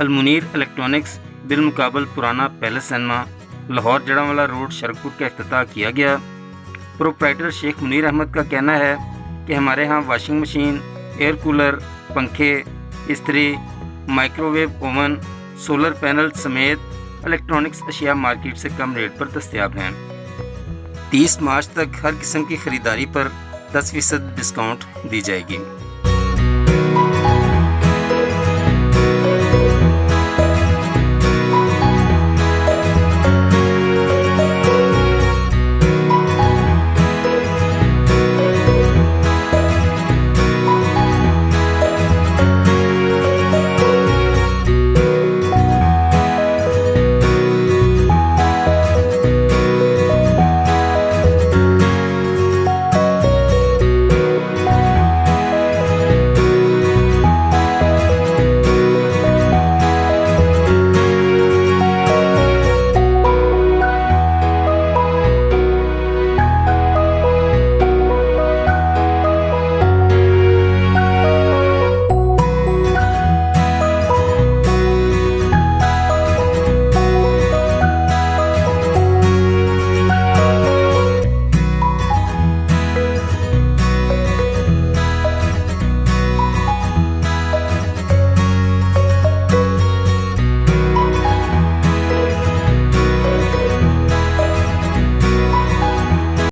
Almunir electronics बिलमुकाबल पुराना palace cinema Lahore Jaranwala road Sharakpur का इफ्तिताह किया गया। प्रोप्राइटर शेख मुनीर अहमद का कहना है कि हमारे यहाँ वॉशिंग मशीन, एयर कूलर, पंखे, इस्त्री, माइक्रोवेव ओवन, सोलर पैनल समेत इलेक्ट्रॉनिक्स अशिया मार्केट से कम रेट पर दस्तयाब हैं। 30 मार्च तक हर किस्म की ख़रीदारी पर 10% डिस्काउंट दी जाएगी।